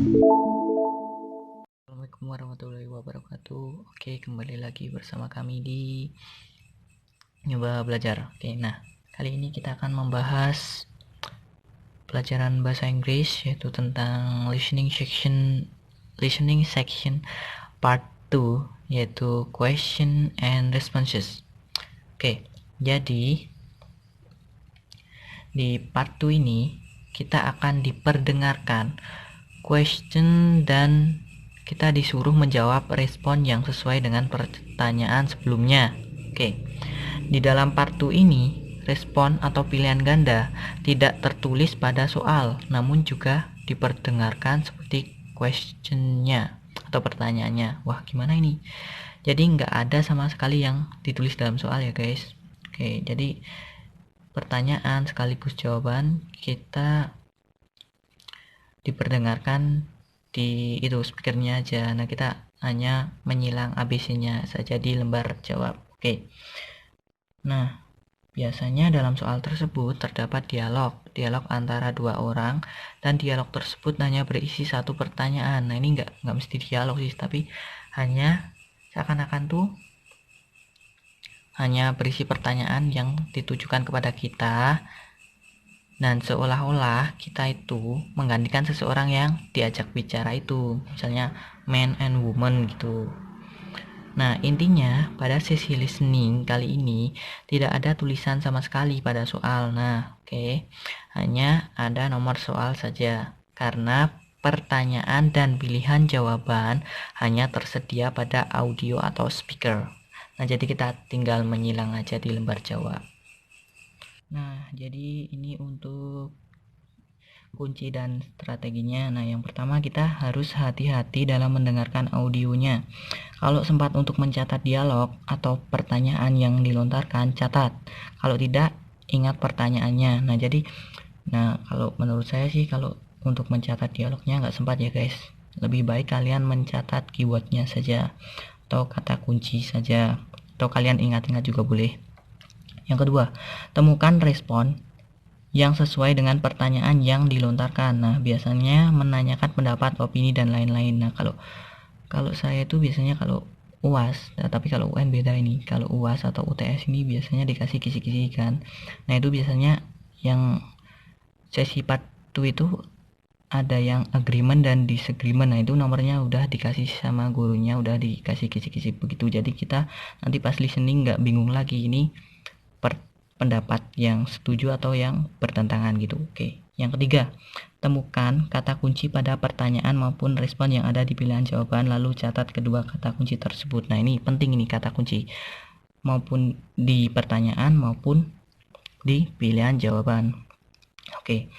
Assalamualaikum warahmatullahi wabarakatuh. Oke, kembali lagi bersama kami di Nyoba Belajar. Oke, nah kali ini kita akan membahas pelajaran bahasa Inggris, yaitu tentang listening section part 2, yaitu question and responses. Oke, jadi di part 2 ini kita akan diperdengarkan question dan kita disuruh menjawab respon yang sesuai dengan pertanyaan sebelumnya. Oke. Di dalam part 2 ini, respon atau pilihan ganda tidak tertulis pada soal, namun juga diperdengarkan seperti questionnya atau pertanyaannya. Wah, gimana ini? Jadi nggak ada sama sekali yang ditulis dalam soal ya guys. Oke, jadi pertanyaan sekaligus jawaban kita diperdengarkan di itu speakernya aja. Nah, kita hanya menyilang ABC-nya saja di lembar jawab. Oke. Nah, biasanya dalam soal tersebut terdapat dialog antara dua orang, dan dialog tersebut hanya berisi satu pertanyaan. Nah, ini nggak mesti dialog sih, tapi hanya seakan-akan tuh hanya berisi pertanyaan yang ditujukan kepada kita, dan seolah-olah kita itu menggantikan seseorang yang diajak bicara itu, misalnya man and woman gitu. Nah, intinya pada sesi listening kali ini tidak ada tulisan sama sekali pada soal. Nah, oke. Hanya ada nomor soal saja. Karena pertanyaan dan pilihan jawaban hanya tersedia pada audio atau speaker. Nah, jadi kita tinggal menyilang aja di lembar jawab. Nah, jadi ini untuk kunci dan strateginya. Nah, yang pertama kita harus hati-hati dalam mendengarkan audionya. Kalau sempat untuk mencatat dialog atau pertanyaan yang dilontarkan, catat. Kalau tidak, ingat pertanyaannya. Nah, kalau menurut saya sih, kalau untuk mencatat dialognya nggak sempat ya guys. Lebih baik kalian mencatat keywordnya saja, atau kata kunci saja, atau kalian ingat-ingat juga boleh. Yang kedua, temukan respon yang sesuai dengan pertanyaan yang dilontarkan. Nah, biasanya menanyakan pendapat, opini, dan lain-lain. Nah, kalau saya itu biasanya kalau UAS, tapi kalau UN beda ini. Kalau UAS atau UTS ini biasanya dikasih kisi-kisi kan. Nah, itu biasanya yang sesi part 2 itu ada yang agreement dan disagreement. Nah, itu nomornya udah dikasih sama gurunya, udah dikasih kisi-kisi begitu. Jadi kita nanti pas listening nggak bingung lagi ini pendapat yang setuju atau yang bertentangan gitu. Oke. Yang ketiga, temukan kata kunci pada pertanyaan maupun respon yang ada di pilihan jawaban, lalu catat kedua kata kunci tersebut. Nah, ini penting, ini kata kunci maupun di pertanyaan maupun di pilihan jawaban. Oke.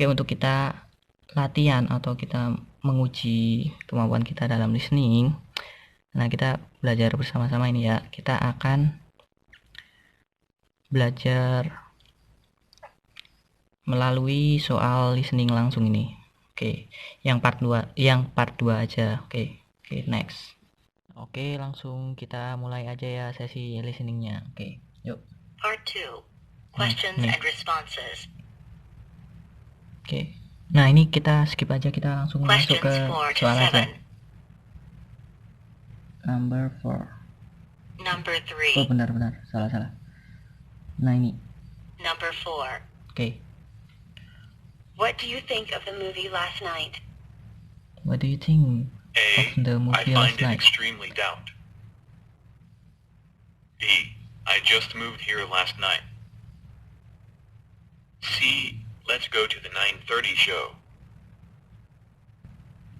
Untuk kita latihan atau kita menguji kemampuan kita dalam listening, nah kita belajar bersama-sama ini ya. Kita akan belajar melalui soal listening langsung ini. Oke, yang part 2 aja. Oke, next. Oke, langsung kita mulai aja ya sesi listeningnya. Oke, yuk. Part 2. Questions and responses. Oke. Nah, ini kita skip aja, kita langsung masuk ke soal aja. Number 4. Number 3. Oh, benar, salah. Nah, ini. Number 4. Oke. What do you think of the movie last night? What do you think of the movie last night? I find it extremely doubt. B. I just moved here last night. C. Let's go to the 9:30 show.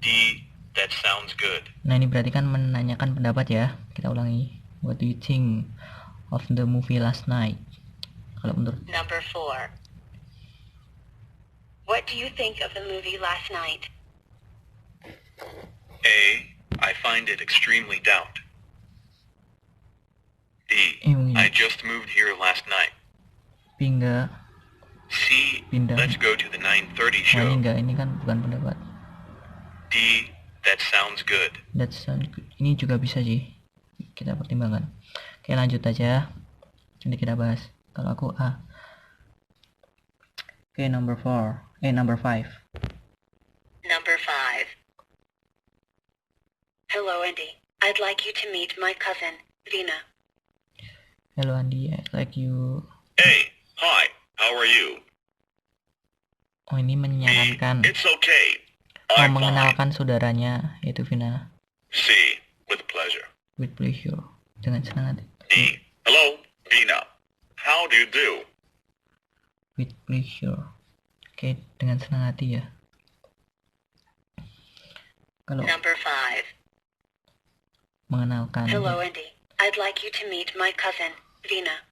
D. That sounds good. Nah, ini berarti kan menanyakan pendapat ya. Kita ulangi. What do you think of the movie last night? Kalau menurut Number 4. What do you think of the movie last night? A. I find it extremely doubt. B. I just moved here last night. B enggak. C. Pindah. Let's go to the 9:30 show. Nah, ini enggak, ini kan bukan pendapat. D. That sounds good. That sounds good. Ini juga bisa sih. Kita pertimbangkan. Oke, lanjut aja. Nanti kita bahas. Kalau aku A. Oke, number 5. Number 5. Hello, Andy. I'd like you to meet my cousin, Vina. Hello Andi, I'd like you. Hey, hi, how are you? Oh, ini menyarankan It's okay. mau I'm fine. mengenalkan saudaranya, yaitu Vina. C, with pleasure. With pleasure, dengan senang hati. D, hello, Vina. How do you do? With pleasure. Oke, dengan senang hati ya. Kalau Number 5. mengenalkan, Hello, Andy. I'd like you to meet my cousin, Vina.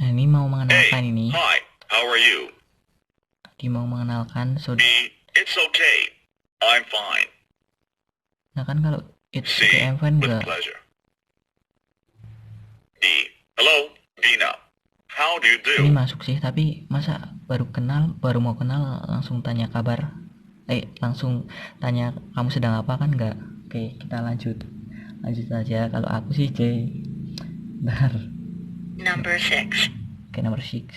ini mau mengenalkan Hey, ini. hi, how are you? Dia mau mengenalkan D, saudara. it's okay. I'm fine. Nah kan kalau it's C, okay, I'm fine with enggak. pleasure. D, hello, Vina. How do you Ini do? masuk sih, tapi masa baru mau kenal langsung tanya kabar. Langsung tanya kamu sedang apa kan enggak. Oke, kita lanjut saja. Kalau aku sih J. Bentar. Number 6. Oke, number 6.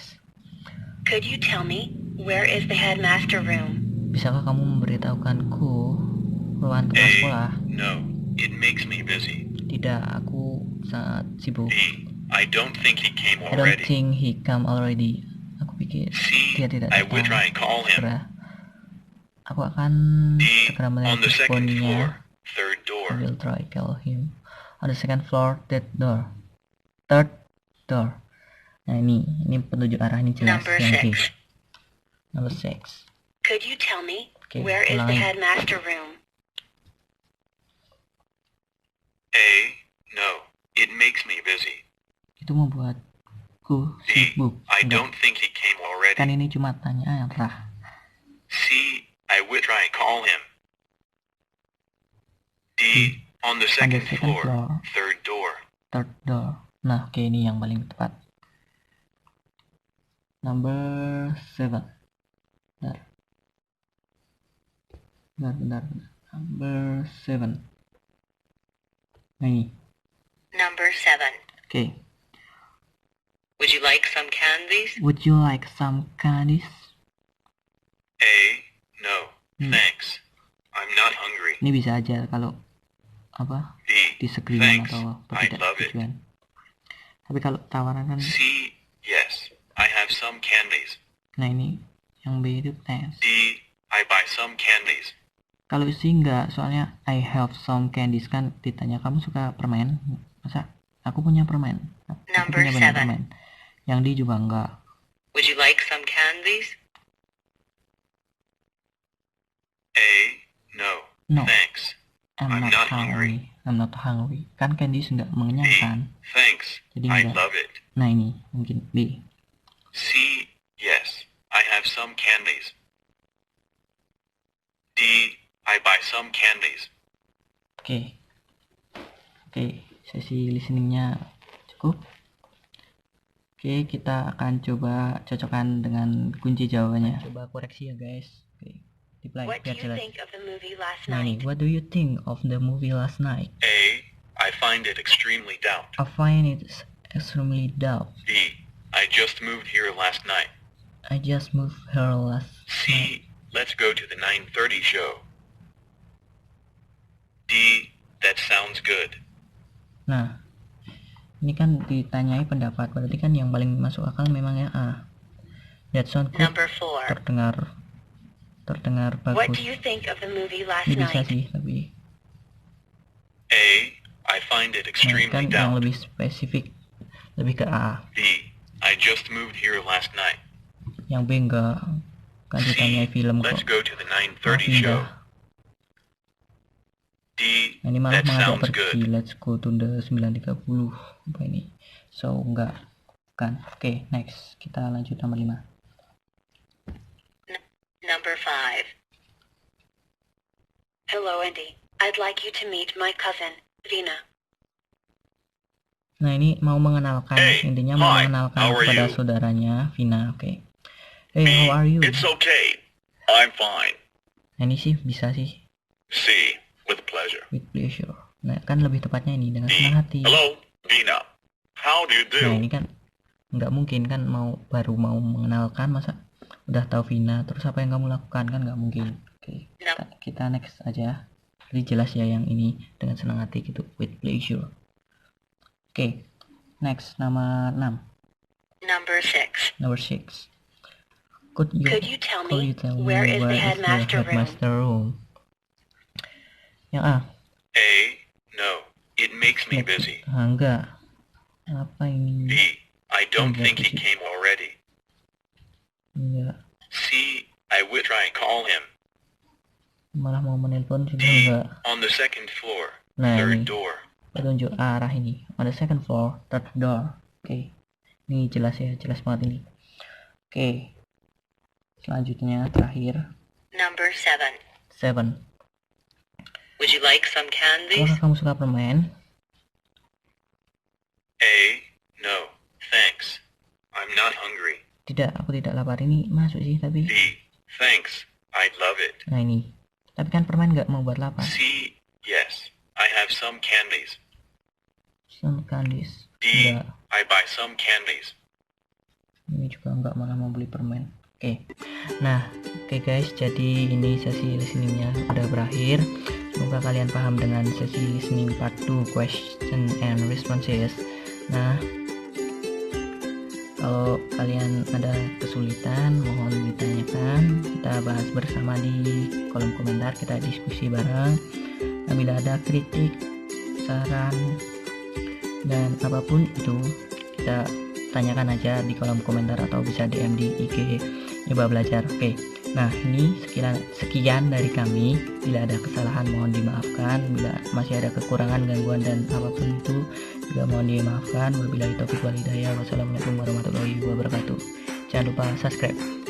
Could you tell me where is the headmaster room? Bisakah kamu memberitahukanku ruangan kepala A, sekolah? no, it makes me busy. Tidak, aku sangat sibuk. D, I don't think he came I don't already. think he come already. Aku pikir C, dia tidak I will try and datang. call him. Segera. Aku akan D, segera on the second floor, menelponnya. third I door. will try call him on the second floor, that door, third door. Nah ini penunjuk arah ini jelas Number yang D. 6. Number 6. Could you tell me Oke, where is the ulangi. headmaster room? A, no, it makes me busy. Itu membuatku D, sibuk. I Enggak, don't think he came already. kan ini cuma tanya arah. C, I will try and call him. D, on the second floor, third door. Third door. Nah, oke, ini yang paling tepat. Number 7. Benar. Number 7. Nah, ini. Number 7. Oke. Would you like some candies? Would you like some candies? A, no, thanks. I'm not hungry. Ini bisa aja kalau apa? D, Disagreement thanks. atau I love it. ketidaksetujuan. Tapi kalau tawaran kan, C, yes, I have some candies. nah ini yang B itu thanks. D, I buy some candies. Kalau C enggak, soalnya I have some candies kan ditanya kamu suka permen? Masa aku punya permen? Aku Number punya banyak 7. permen. Yang D juga enggak. Would you like some candies? A, no, No, thanks. I'm not hungry. I'm not hungry. Kan candies enggak D, mengenyangkan. thanks. Jadi I enggak. love it. Nah ini mungkin B. C, yes, I have some candies. D, I buy some candies. Oke, sesi listeningnya cukup. Oke, kita akan coba cocokkan dengan kunci jawabannya. Coba koreksi ya guys. Oke, reply What do biar you jelas. think of the movie last Nah ini, night? what do you think of the movie last night? A, I find it extremely dull. I find it extremely dull. B, I just moved here last night. I just moved here last night. C, let's go to the 9:30 show. D, that sounds good. Nah, ini kan ditanyai pendapat, berarti kan yang paling masuk akal memang ya A. That sound good, Number 4. terdengar What bagus. do you think of the movie last Ini bisa night? sih, tapi A, I find it nah, extremely kan yang dull. lebih spesifik lebih ke A. B, I just moved here last night. Yang B enggak, kan ditanyai C, film let's kok. go to the Mau 9:30 show. pindah. D, Nah, ini malah that mengajak sounds pergi. good. Let's go to the 9:30. Apa ini? So enggak, bukan. Oke, next kita lanjut nomor 5. Number 5. Hello, Andy. I'd like you to meet my cousin, Vina. Nah ini mau mengenalkan, Hey, intinya mau hi, mengenalkan how are kepada you? saudaranya Vina. Oke. Hey, B, how are you? it's okay. I'm fine. Nah ini sih bisa sih, C, with pleasure. with pleasure. Nah kan lebih tepatnya ini dengan D, senang hati. hello, Vina. How do you Nah do? ini kan nggak mungkin kan baru mau mengenalkan masa udah tahu Vina terus apa yang kamu lakukan kan nggak mungkin. Oke, kita next aja. Jadi jelas ya yang ini dengan senang hati gitu, with pleasure. Oke, next nomor 6. Number 6. Number 6. Could you tell tell me me where is the headmaster room? headmaster room? Yang A. A. No. It makes me busy. Enggak. Apa ini? B. I don't Enggak, think he busy. came already. Enggak. C. I will try and call him. Malah mau menelpon juga D. enggak. On the second floor. Nah, Third ini door. petunjuk arah ini. On the second floor, third door. Oke. Ini jelas ya, jelas banget ini. Oke. Selanjutnya terakhir Number 7. 7. Would you like some candies? Apakah kamu suka permen? A. No. Thanks. I'm not hungry. Tidak, aku tidak lapar. Ini masuk sih tapi. B. Thanks. I'd love it. Nah ini. Tapi kan permen nggak mau buat lapar. C. Yes. I have some candies. Some candies. D. Enggak. I buy some candies. Ini juga enggak, malah mau beli permen. Oke. Nah, oke guys, jadi ini sesi listeningnya udah berakhir. Semoga kalian paham dengan sesi listening part 2 question and responses. Nah, kalau kalian ada kesulitan mohon ditanyakan, kita bahas bersama di kolom komentar, kita diskusi bareng. Nah, bila ada kritik, saran, dan apapun itu kita tanyakan aja di kolom komentar atau bisa DM di IG Nyoba Belajar. Oke. Nah, ini sekian dari kami. Bila ada kesalahan mohon dimaafkan, bila masih ada kekurangan, gangguan dan apapun itu juga mohon dimaafkan. Wabillahi taufiq wal hidayah. Wassalamualaikum warahmatullahi wabarakatuh. Jangan lupa subscribe.